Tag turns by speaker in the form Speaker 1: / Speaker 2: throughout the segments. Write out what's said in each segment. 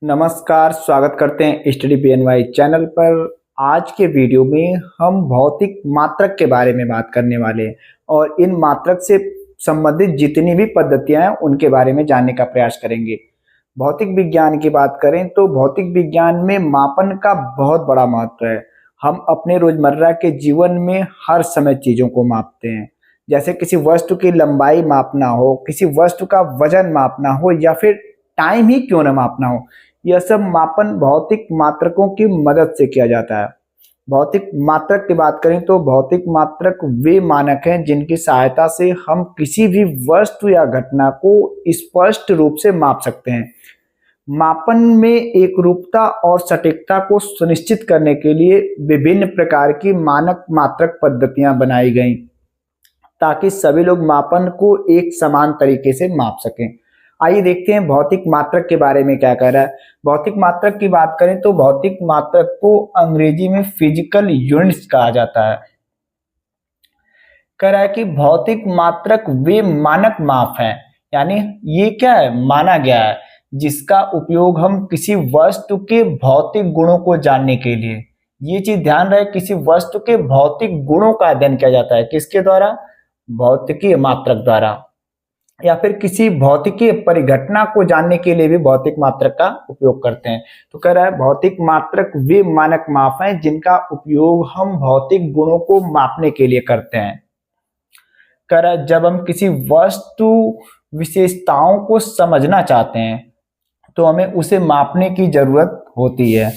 Speaker 1: नमस्कार, स्वागत करते हैं स्टडी पीएनवाई चैनल पर। आज के वीडियो में हम भौतिक मात्रक के बारे में बात करने वाले हैं और इन मात्रक से संबंधित जितनी भी पद्धतियां हैं उनके बारे में जानने का प्रयास करेंगे। भौतिक विज्ञान की बात करें तो भौतिक विज्ञान में मापन का बहुत बड़ा महत्व है। हम अपने रोजमर्रा के जीवन में हर समय चीजों को मापते हैं, जैसे किसी वस्तु की लंबाई मापना हो, किसी वस्तु का वजन मापना हो या फिर टाइम ही क्यों न मापना हो, यह सब मापन भौतिक मात्रकों की मदद से किया जाता है। भौतिक मात्रक की बात करें तो भौतिक मात्रक वे मानक हैं जिनकी सहायता से हम किसी भी वस्तु या घटना को स्पष्ट रूप से माप सकते हैं। मापन में एकरूपता और सटीकता को सुनिश्चित करने के लिए विभिन्न प्रकार की मानक मात्रक पद्धतियां बनाई गई ताकि सभी लोग मापन को एक समान तरीके से माप सकें। आइए देखते हैं भौतिक मात्रक के बारे में क्या कह रहा है। भौतिक मात्रक की बात करें तो भौतिक मात्रक को अंग्रेजी में फिजिकल यूनिट्स कहा जाता है। कह रहा है कि भौतिक मात्रक वे मानक माप हैं, यानी ये क्या है, माना गया है जिसका उपयोग हम किसी वस्तु के भौतिक गुणों को जानने के लिए, ये चीज ध्यान रहे, किसी वस्तु के भौतिक गुणों का अध्ययन किया जाता है। किसके द्वारा? भौतिकीय मात्रक द्वारा। या फिर किसी भौतिकीय परिघटना को जानने के लिए भी भौतिक मात्रक का उपयोग करते हैं। तो कह रहा है भौतिक मात्रक वे मानक माप हैं जिनका उपयोग हम भौतिक गुणों को मापने के लिए करते हैं। कह रहा है जब हम किसी वस्तु विशेषताओं को समझना चाहते हैं तो हमें उसे मापने की जरूरत होती है।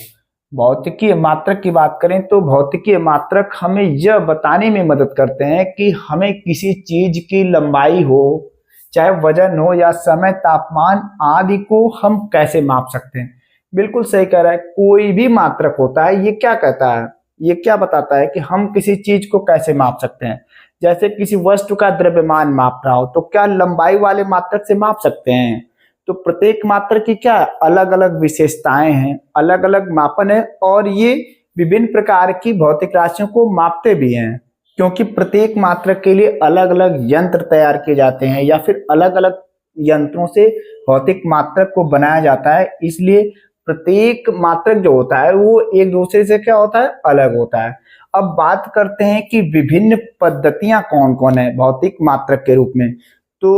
Speaker 1: भौतिकीय मात्रक की बात करें तो भौतिकीय मात्रक हमें यह बताने में मदद करते हैं कि हमें किसी चीज की लंबाई हो, चाहे वजन हो या समय, तापमान आदि को हम कैसे माप सकते हैं। बिल्कुल सही कह रहा है। कोई भी मात्रक होता है ये क्या कहता है, ये क्या बताता है कि हम किसी चीज को कैसे माप सकते हैं। जैसे किसी वस्तु का द्रव्यमान माप रहा हो तो क्या लंबाई वाले मात्रक से माप सकते हैं? तो प्रत्येक मात्रक की क्या अलग अलग विशेषताएं हैं, अलग अलग मापन है और ये विभिन्न प्रकार की भौतिक राशियों को मापते भी हैं, क्योंकि प्रत्येक मात्रक के लिए अलग अलग यंत्र तैयार किए जाते हैं या फिर अलग अलग यंत्रों से भौतिक मात्रक को बनाया जाता है। इसलिए प्रत्येक मात्रक जो होता है वो एक दूसरे से क्या होता है, अलग होता है। अब बात करते हैं कि विभिन्न पद्धतियां कौन कौन है भौतिक मात्रक के रूप में। तो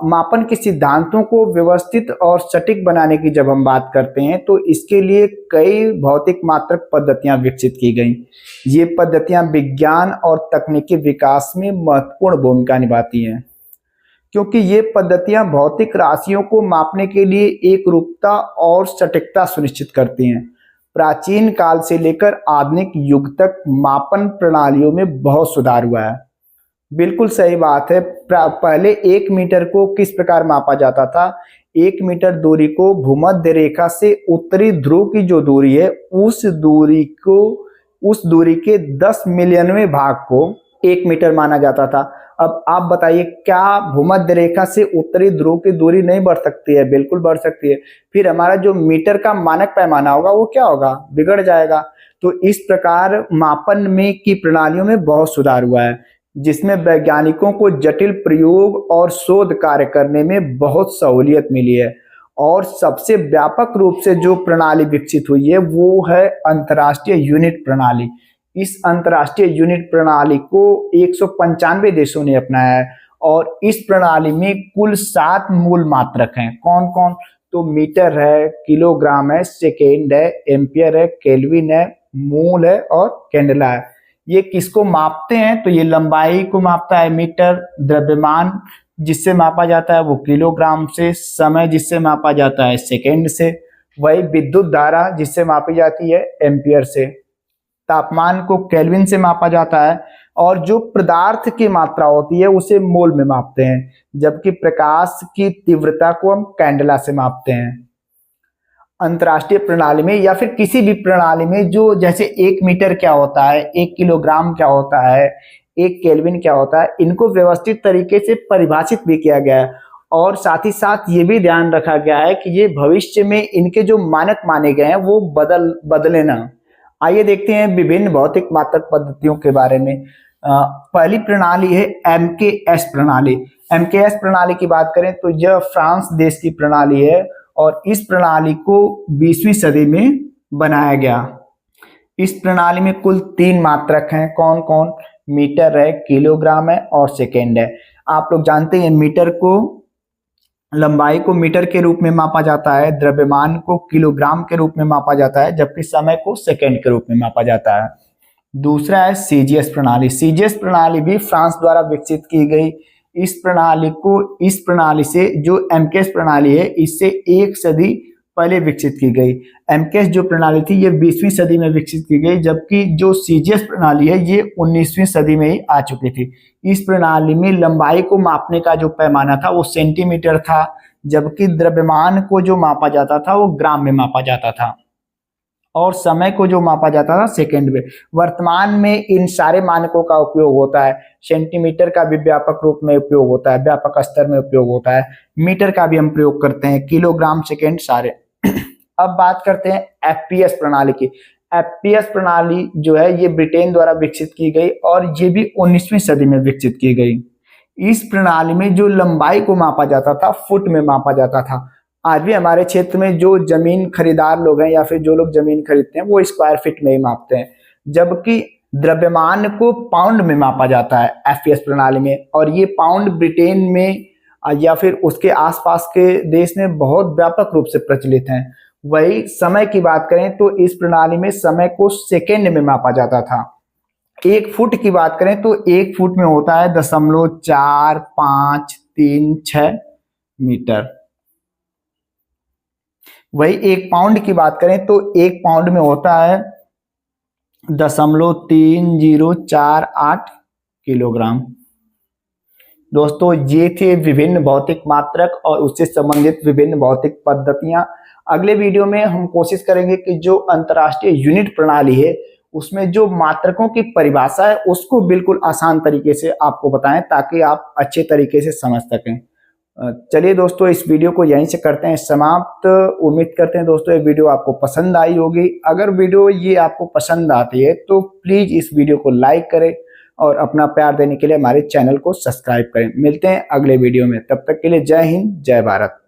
Speaker 1: मापन के सिद्धांतों को व्यवस्थित और सटीक बनाने की जब हम बात करते हैं तो इसके लिए कई भौतिक मात्रक पद्धतियां विकसित की गई। ये पद्धतियां विज्ञान और तकनीकी विकास में महत्वपूर्ण भूमिका निभाती हैं, क्योंकि ये पद्धतियां भौतिक राशियों को मापने के लिए एक रूपता और सटीकता सुनिश्चित करती हैं। प्राचीन काल से लेकर आधुनिक युग तक मापन प्रणालियों में बहुत सुधार हुआ है। बिल्कुल सही बात है। पहले 1 मीटर को किस प्रकार मापा जाता था? 1 मीटर दूरी को भूमध्य रेखा से उत्तरी ध्रुव की जो दूरी है उस दूरी के 10 मिलियनवें भाग को 1 मीटर माना जाता था। अब आप बताइए, क्या भूमध्य रेखा से उत्तरी ध्रुव की दूरी नहीं बढ़ सकती है? बिल्कुल बढ़ सकती है। फिर हमारा जो मीटर का मानक पैमाना होगा वो क्या होगा? बिगड़ जाएगा। तो इस प्रकार मापन में की प्रणालियों में बहुत सुधार हुआ है, जिसमें वैज्ञानिकों को जटिल प्रयोग और शोध कार्य करने में बहुत सहूलियत मिली है। और सबसे व्यापक रूप से जो प्रणाली विकसित हुई है वो है अंतर्राष्ट्रीय यूनिट प्रणाली। इस अंतर्राष्ट्रीय यूनिट प्रणाली को 195 देशों ने अपनाया है और इस प्रणाली में कुल 7 मूल मात्रक हैं। कौन कौन? तो मीटर है, किलोग्राम है, सेकेंड है, एम्पियर है, केल्विन है, मूल है और कैंडेला है। ये किसको मापते हैं? तो ये लंबाई को मापता है मीटर, द्रव्यमान जिससे मापा जाता है वो किलोग्राम से, समय जिससे मापा जाता है सेकेंड से, वही विद्युत धारा जिससे मापी जाती है एम्पियर से, तापमान को केल्विन से मापा जाता है और जो पदार्थ की मात्रा होती है उसे मोल में मापते हैं, जबकि प्रकाश की तीव्रता को हम कैंडेला से मापते हैं। अंतर्राष्ट्रीय प्रणाली में या फिर किसी भी प्रणाली में जो, जैसे 1 मीटर क्या होता है, 1 किलोग्राम क्या होता है, 1 केल्विन क्या होता है, इनको व्यवस्थित तरीके से परिभाषित भी किया गया है और साथ ही साथ ये भी ध्यान रखा गया है कि ये भविष्य में इनके जो मानक माने गए हैं वो बदले ना। आइए देखते हैं विभिन्न भौतिक मात्रक पद्धतियों के बारे में। पहली प्रणाली है MKS प्रणाली। MKS प्रणाली की बात करें तो यह फ्रांस देश की प्रणाली है और इस प्रणाली को 20वीं सदी में बनाया गया। इस प्रणाली में कुल 3 मात्रक हैं। कौन कौन? मीटर है, किलोग्राम है और सेकेंड है। आप लोग जानते हैं मीटर को, लंबाई को मीटर के रूप में मापा जाता है, द्रव्यमान को किलोग्राम के रूप में मापा जाता है, जबकि समय को सेकेंड के रूप में मापा जाता है। दूसरा है सीजीएस प्रणाली। सीजीएस प्रणाली भी फ्रांस द्वारा विकसित की गई। इस प्रणाली से जो एमकेएस प्रणाली है, इससे 1 सदी पहले विकसित की गई। एमकेएस जो प्रणाली थी ये 20वीं सदी में विकसित की गई, जबकि जो सीजीएस प्रणाली है ये 19वीं सदी में ही आ चुकी थी। इस प्रणाली में लंबाई को मापने का जो पैमाना था वो सेंटीमीटर था, जबकि द्रव्यमान को जो मापा जाता था वो ग्राम में मापा जाता था और समय को जो मापा जाता था सेकंड में। वर्तमान में इन सारे मानकों का उपयोग होता है। सेंटीमीटर का भी व्यापक रूप में उपयोग होता है, व्यापक स्तर में उपयोग होता है। मीटर का भी हम प्रयोग करते हैं, किलोग्राम, सेकंड, सारे। अब बात करते हैं एफपीएस प्रणाली की। एफपीएस प्रणाली जो है ये ब्रिटेन द्वारा विकसित की गई और ये भी 19वीं सदी में विकसित की गई। इस प्रणाली में जो लंबाई को मापा जाता था फुट में मापा जाता था। आज भी हमारे क्षेत्र में जो जमीन खरीदार लोग हैं या फिर जो लोग जमीन खरीदते हैं वो स्क्वायर फीट में ही मापते हैं, जबकि द्रव्यमान को पाउंड में मापा जाता है एफपीएस प्रणाली में। और ये पाउंड ब्रिटेन में या फिर उसके आसपास के देश में बहुत व्यापक रूप से प्रचलित हैं। वही समय की बात करें तो इस प्रणाली में समय को सेकेंड में मापा जाता था। 1 फुट की बात करें तो 1 फुट में होता है 0.4536 मीटर। वही 1 पाउंड की बात करें तो 1 पाउंड में होता है 0.3048 किलोग्राम। दोस्तों ये थे विभिन्न भौतिक मात्रक और उससे संबंधित विभिन्न भौतिक पद्धतियां। अगले वीडियो में हम कोशिश करेंगे कि जो अंतर्राष्ट्रीय यूनिट प्रणाली है उसमें जो मात्रकों की परिभाषा है उसको बिल्कुल आसान तरीके से आपको बताएं ताकि आप अच्छे तरीके से समझ सकें। चलिए दोस्तों, इस वीडियो को यहीं से करते हैं समाप्त। उम्मीद करते हैं दोस्तों ये वीडियो आपको पसंद आई होगी। अगर वीडियो ये आपको पसंद आती है तो प्लीज इस वीडियो को लाइक करें और अपना प्यार देने के लिए हमारे चैनल को सब्सक्राइब करें। मिलते हैं अगले वीडियो में, तब तक के लिए जय हिंद, जय भारत।